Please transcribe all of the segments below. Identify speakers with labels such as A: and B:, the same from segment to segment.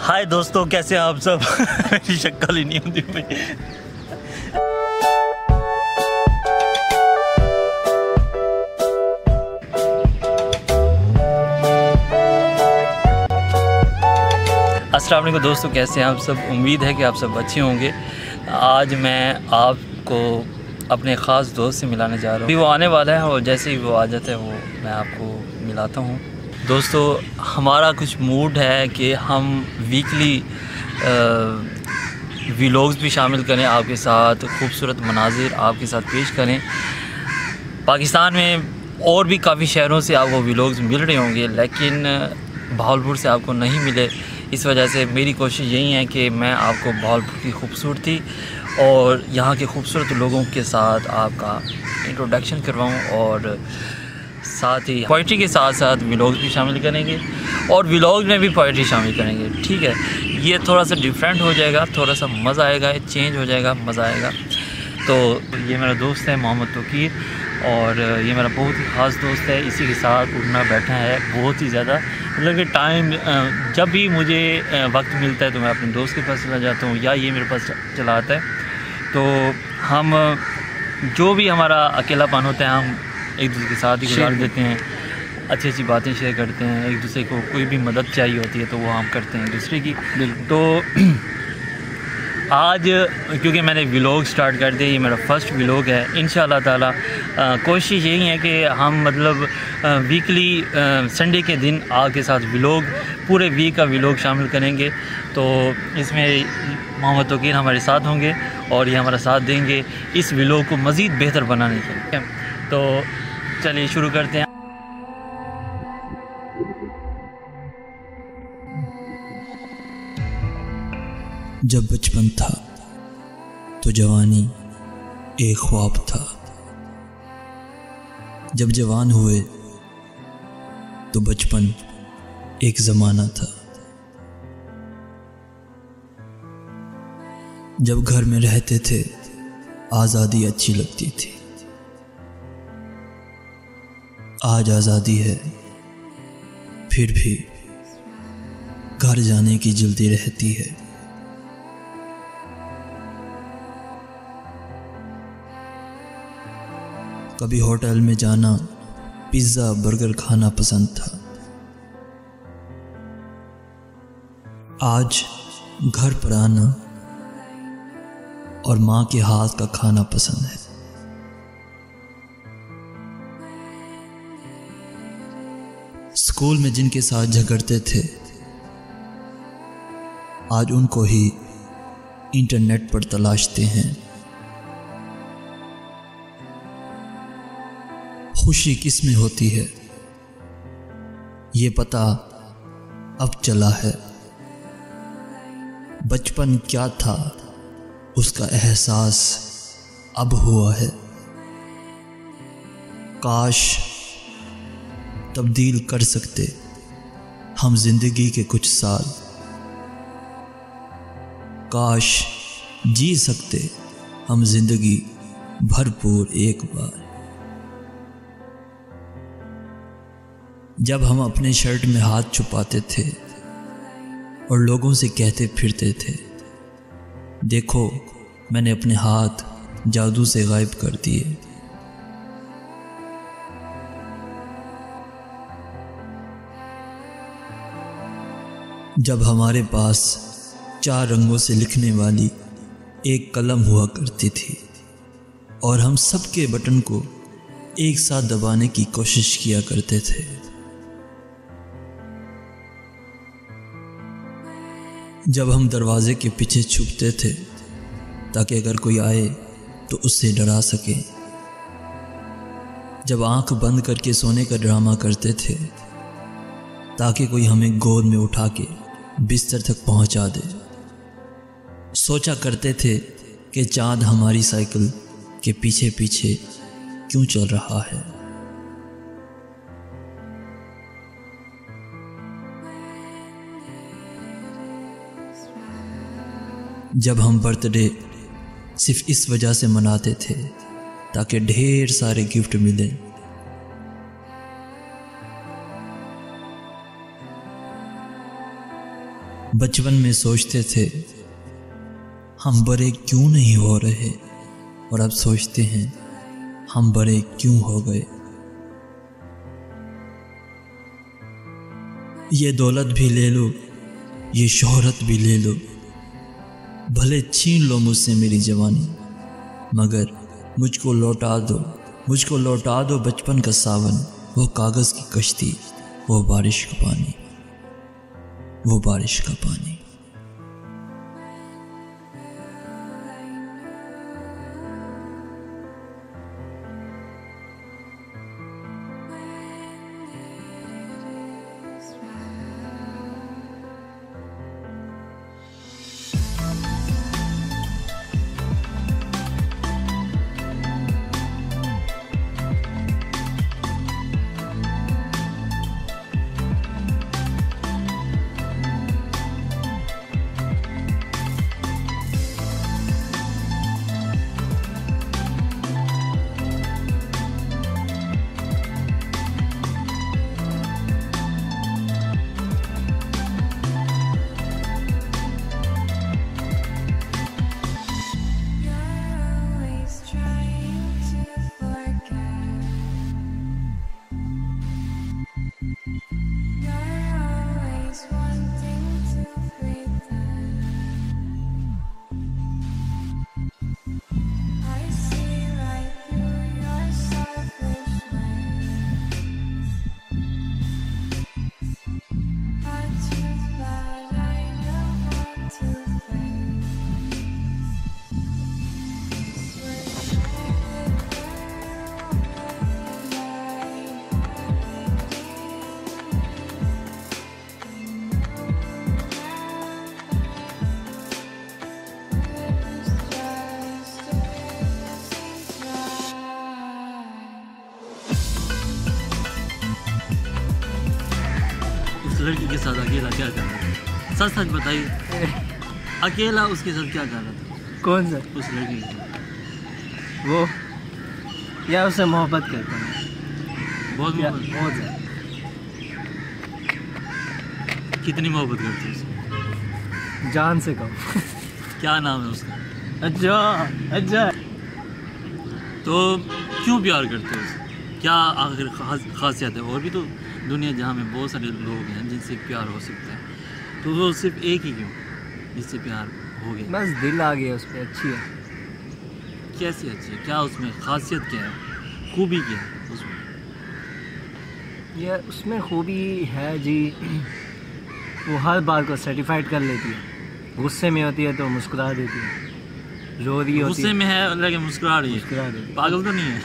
A: हाय दोस्तों, कैसे हैं आप सब? मेरी शक्ल ही नहीं होती भाई। अस्सलाम वालेकुम दोस्तों, कैसे हैं आप सब? उम्मीद है कि आप सब अच्छे होंगे। आज मैं आपको अपने ख़ास दोस्त से मिलाने जा रहा हूँ। अभी वो आने वाला है और जैसे ही वो आ जाता है वो मैं आपको मिलाता हूँ। दोस्तों, हमारा कुछ मूड है कि हम वीकली व्लॉग्स भी शामिल करें, आपके साथ खूबसूरत मनाजिर आपके साथ पेश करें। पाकिस्तान में और भी काफ़ी शहरों से आपको व्लॉग्स मिल रहे होंगे, लेकिन बहावलपुर से आपको नहीं मिले। इस वजह से मेरी कोशिश यही है कि मैं आपको बहावलपुर की खूबसूरती और यहाँ के खूबसूरत लोगों के साथ आपका इंट्रोडक्शन करवाऊँ, और साथ ही पोइट्री के साथ साथ व्लॉग्स भी शामिल करेंगे और व्लॉग में भी पोइट्री शामिल करेंगे। ठीक है, ये थोड़ा सा डिफरेंट हो जाएगा, थोड़ा सा मज़ा आएगा, चेंज हो जाएगा, मज़ा आएगा। तो ये मेरा दोस्त है मोहम्मद तौकीर, और ये मेरा बहुत ही ख़ास दोस्त है। इसी के साथ उठना बैठा है बहुत ही ज़्यादा, मतलब कि टाइम जब भी मुझे वक्त मिलता है तो मैं अपने दोस्त के पास चला जाता हूँ या ये मेरे पास चला आता है। तो हम जो भी हमारा अकेलापन होता है हम एक दूसरे के साथ ही गुजार देते हैं, अच्छी अच्छी बातें शेयर करते हैं। एक दूसरे को कोई भी मदद चाहिए होती है तो वो हम करते हैं एक दूसरे की। तो आज क्योंकि मैंने व्लॉग स्टार्ट कर दिया, ये मेरा फर्स्ट व्लॉग है। इंशाल्लाह ताला कोशिश यही है कि हम मतलब वीकली संडे के दिन आपके साथ व्लॉग, पूरे वीक का व्लॉग शामिल करेंगे। तो इसमें मोहम्मद तौकीर हमारे साथ होंगे और ये हमारा साथ देंगे इस व्लॉग को मज़ीद बेहतर बनाने के लिए। तो चलिए शुरू करते हैं।
B: जब बचपन था तो जवानी एक ख्वाब था, जब जवान हुए तो बचपन एक ज़माना था। जब घर में रहते थे आज़ादी अच्छी लगती थी, आज आज़ादी है फिर भी घर जाने की जल्दी रहती है। कभी होटल में जाना, पिज़्ज़ा बर्गर खाना पसंद था, आज घर पर आना और माँ के हाथ का खाना पसंद है। स्कूल में जिनके साथ झगड़ते थे आज उनको ही इंटरनेट पर तलाशते हैं। खुशी किस में होती है ये पता अब चला है, बचपन क्या था उसका एहसास अब हुआ है। काश तब्दील कर सकते हम जिंदगी के कुछ साल, काश जी सकते हम जिंदगी भरपूर एक बार। जब हम अपने शर्ट में हाथ छुपाते थे और लोगों से कहते फिरते थे, देखो मैंने अपने हाथ जादू से गायब कर दिए। जब हमारे पास 4 रंगों से लिखने वाली एक कलम हुआ करती थी और हम सबके बटन को एक साथ दबाने की कोशिश किया करते थे। जब हम दरवाजे के पीछे छुपते थे ताकि अगर कोई आए तो उससे डरा सके। जब आंख बंद करके सोने का ड्रामा करते थे ताकि कोई हमें गोद में उठा के बिस्तर तक पहुंचा दे। सोचा करते थे कि चांद हमारी साइकिल के पीछे पीछे क्यों चल रहा है। जब हम बर्थडे सिर्फ इस वजह से मनाते थे ताकि ढेर सारे गिफ्ट मिले। बचपन में सोचते थे हम बड़े क्यों नहीं हो रहे, और अब सोचते हैं हम बड़े क्यों हो गए। ये दौलत भी ले लो, ये शोहरत भी ले लो, भले छीन लो मुझसे मेरी जवानी, मगर मुझको लौटा दो बचपन का सावन, वो कागज़ की कश्ती, वो बारिश का पानी, वो बारिश का पानी।
A: लड़की के साथ अकेला क्या कर रहा था? सच सच बताइए, अकेला उसके साथ क्या कर रहा था?
C: कौन सा?
A: उस लड़की के साथ।
C: वो या उससे मोहब्बत करता है,
A: बहुत मोहब्बत।
C: बहुत ज़्यादा।
A: कितनी मोहब्बत करती है उससे?
C: जान से कम।
A: क्या नाम है उसका?
C: अच्छा अच्छा।
A: तो क्यों प्यार करते हो उससे? क्या आखिर खासियत है? और भी तो दुनिया जहाँ में बहुत सारे लोग हैं जिनसे प्यार हो सकता है, तो वो सिर्फ एक ही क्यों जिससे प्यार हो गया?
C: बस दिल आ गया उस पर। अच्छी है।
A: कैसी अच्छी है? क्या उसमें खासियत क्या है, खूबी क्या है उसमें?
C: ये उसमें खूबी है जी, वो हर बार को सर्टिफाइड कर लेती है। गुस्से में होती है तो मुस्कुरा देती है, रो रही होती है
A: गुस्से में है लेकिन मुस्कुरा रही है।
C: मुस्कुरा देती है।
A: पागल तो नहीं है?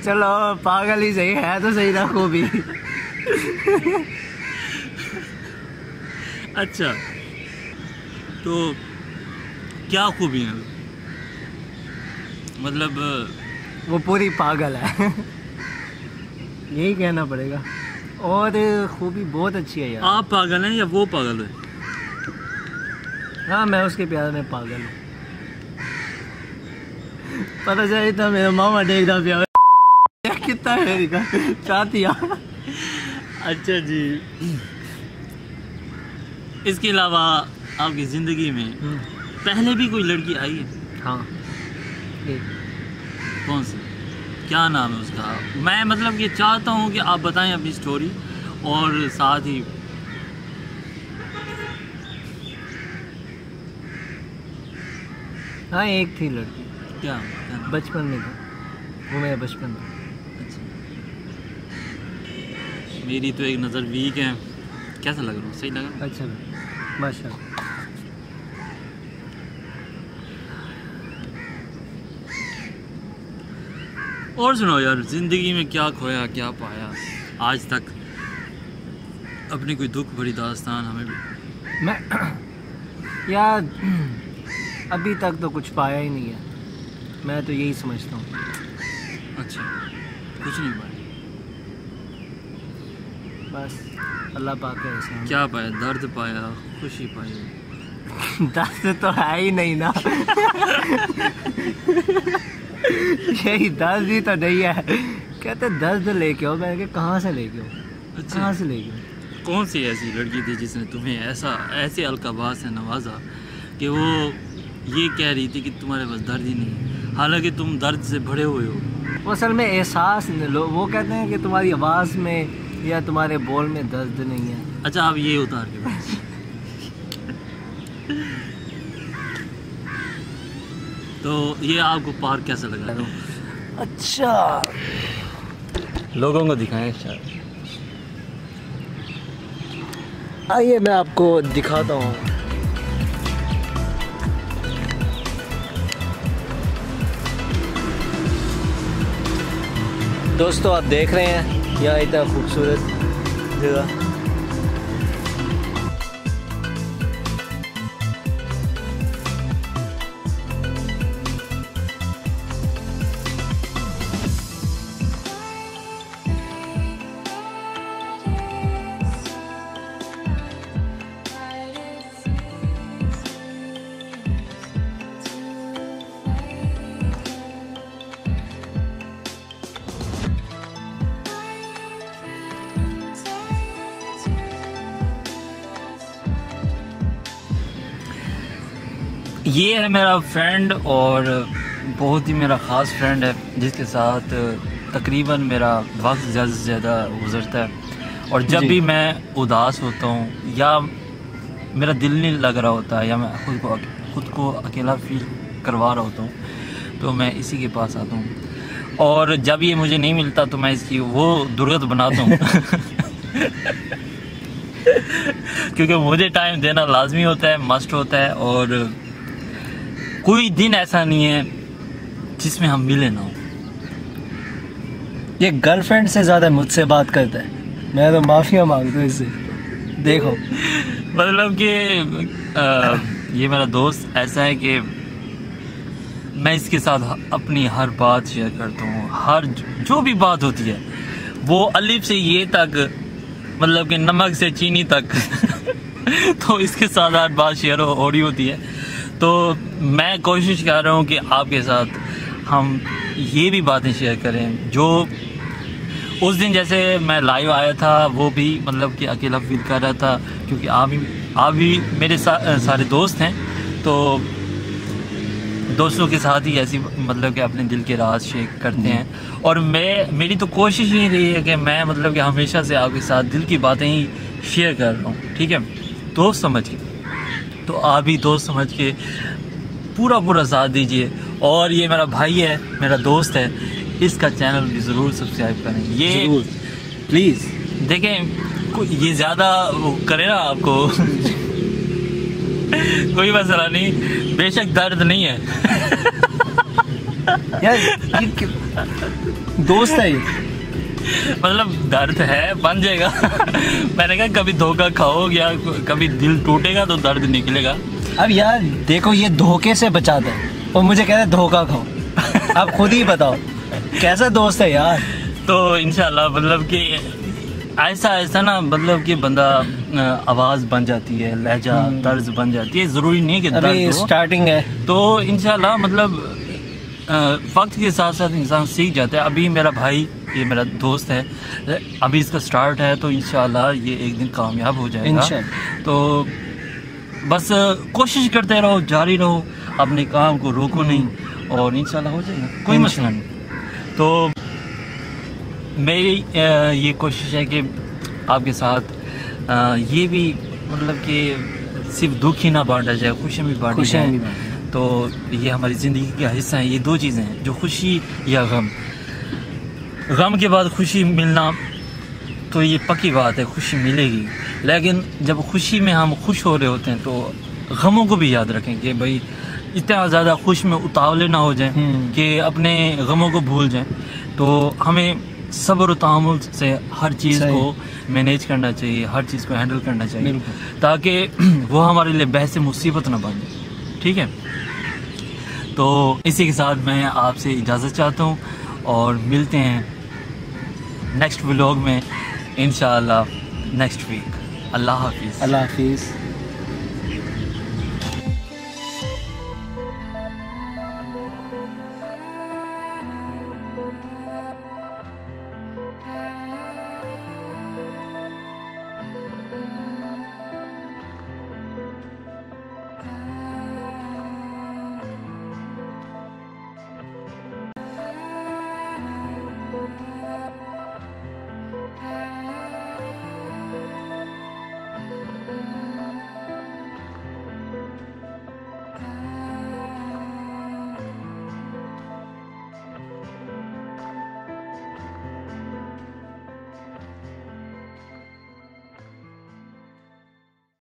C: चलो पागल ही सही है तो सही ना खूबी।
A: अच्छा, तो क्या खूबी है? मतलब
C: वो पूरी पागल है। यही कहना पड़ेगा। और खूबी बहुत अच्छी है यार।
A: आप पागल हैं या वो पागल है?
C: हाँ, मैं उसके प्यार में पागल हूँ। पता चली था मेरा मामा देखता प्यार कितना है मेरी का चाहती।
A: अच्छा जी, इसके अलावा आपकी ज़िंदगी में पहले भी कोई लड़की आई है?
C: हाँ, एक।
A: कौन सी? क्या नाम है उसका? मैं मतलब ये चाहता हूँ कि आप बताएं अपनी स्टोरी, और साथ ही
C: हाँ, एक थी लड़की।
A: क्या
C: बचपन में था वो, मेरा बचपन था।
A: अच्छा, मेरी तो एक नज़र वीक है। कैसा लग रहा हूँ? सही लग रहा है?
C: अच्छा माशाल्लाह।
A: और सुनाओ यार, ज़िंदगी में क्या खोया क्या पाया आज तक? अपनी कोई दुख भरी दास्तान हमें भी।
C: मैं यार अभी तक तो कुछ पाया ही नहीं है, मैं तो यही समझता हूँ।
A: अच्छा, कुछ नहीं पाया?
C: बस अल्लाह पाक का एहसान।
A: क्या पाया? दर्द पाया, खुशी पाई?
C: दर्द तो है ही नहीं ना। यही दर्द ही तो नहीं है कहते दर्द लेके आओ। मैंने कहा कहाँ से लेके आओ,
A: अच्छा।
C: कहाँ से लेके आओ?
A: कौन सी ऐसी लड़की थी जिसने तुम्हें ऐसे अलकाबाज से नवाजा कि वो ये कह रही थी कि तुम्हारे पास दर्द ही नहीं है, हालांकि तुम दर्द से भरे हुए हो?
C: वो असल में एहसास वो कहते हैं कि तुम्हारी आवाज़ में या तुम्हारे बोल में दर्द नहीं है।
A: अच्छा, आप ये उतार के बस। तो ये आपको पार्क कैसा लगा?
C: अच्छा,
A: लोगों को दिखाएं शायद।
C: आइए मैं आपको दिखाता हूँ। दोस्तों आप देख रहे हैं यह इतना खूबसूरत जगह।
A: ये है मेरा फ्रेंड और बहुत ही मेरा ख़ास फ्रेंड है, जिसके साथ तकरीबन मेरा वक्त ज़्यादा से ज़्यादा गुज़रता है। और जब भी मैं उदास होता हूँ या मेरा दिल नहीं लग रहा होता है या मैं खुद को अकेला फील करवा रहा होता हूँ तो मैं इसी के पास आता हूँ। और जब ये मुझे नहीं मिलता तो मैं इसकी वो दुर्गत बनाता हूँ क्योंकि मुझे टाइम देना लाजमी होता है, मस्ट होता है। और कोई दिन ऐसा नहीं है जिसमें हम मिले ना हो।
C: ये गर्लफ्रेंड से ज़्यादा मुझसे बात करता है, मैं तो माफ़िया मांगता हूँ इससे। देखो
A: मतलब कि ये मेरा दोस्त ऐसा है कि मैं इसके साथ अपनी हर बात शेयर करता हूँ। हर जो भी बात होती है वो अलिफ से ये तक, मतलब कि नमक से चीनी तक तो इसके साथ हर बात शेयर हो रही होती है। तो मैं कोशिश कर रहा हूँ कि आपके साथ हम ये भी बातें शेयर करें जो उस दिन, जैसे मैं लाइव आया था वो भी मतलब कि अकेला फील कर रहा था, क्योंकि आप भी मेरे सारे दोस्त हैं, तो दोस्तों के साथ ही ऐसी मतलब कि अपने दिल के राज शेयर करते हैं। और मेरी तो कोशिश ही रही है कि मैं मतलब कि हमेशा से आपके साथ दिल की बातें ही शेयर कर रहा हूँ, ठीक है, दोस्त समझ के। तो आप भी दोस्त समझ के पूरा साथ दीजिए। और ये मेरा भाई है, मेरा दोस्त है, इसका चैनल भी ज़रूर सब्सक्राइब करें। ये प्लीज़ देखें, ये ज़्यादा वो करे ना आपको कोई मसला नहीं, बेशक दर्द नहीं है
C: यार ये दोस्त है ये,
A: मतलब दर्द है, बन जाएगा मैंने कहा कभी धोखा खाओगे या कभी दिल टूटेगा तो दर्द निकलेगा।
C: अब यार देखो ये धोखे से बचाता है और मुझे कह रहे हैं धोखा खाओ। आप खुद ही बताओ कैसा दोस्त है यार।
A: तो इंशाल्लाह मतलब कि ऐसा ना, मतलब कि बंदा आवाज़ बन जाती है, लहजा तर्ज बन जाती है। ज़रूरी नहीं कि
C: अभी स्टार्टिंग है,
A: तो इंशाल्लाह मतलब वक्त के साथ साथ इंसान सीख जाता है। अभी मेरा भाई, ये मेरा दोस्त है, अभी इसका स्टार्ट है, तो इंशाल्लाह ये एक दिन कामयाब हो जाएगा। तो बस कोशिश करते रहो, जारी रहो, अपने काम को रोको नहीं, और इंशाल्लाह हो जाएगा, कोई मसला नहीं। तो मेरी ये कोशिश है कि आपके साथ ये भी मतलब कि सिर्फ दुख ही ना बांटा जाए, खुशियाँ भी बांटी जाए। तो ये हमारी ज़िंदगी का हिस्सा है। ये दो चीज़ें हैं, जो खुशी या गम के बाद खुशी मिलना, तो ये पक्की बात है, खुशी मिलेगी। लेकिन जब खुशी में हम खुश हो रहे होते हैं तो गमों को भी याद रखें कि भाई इतना ज़्यादा खुश में उतावले ना हो जाएं कि अपने गमों को भूल जाएं। तो हमें सब्र और तहम्मुल से हर चीज़ को मैनेज करना चाहिए, हर चीज़ को हैंडल करना चाहिए, ताकि वो हमारे लिए बहस मुसीबत ना बन जाए, ठीक है। तो इसी के साथ मैं आपसे इजाज़त चाहता हूँ और मिलते हैं नेक्स्ट व्लॉग में इंशाअल्लाह नेक्स्ट वीक। अल्लाह हाफिज़।
C: अल्लाह हाफिज़।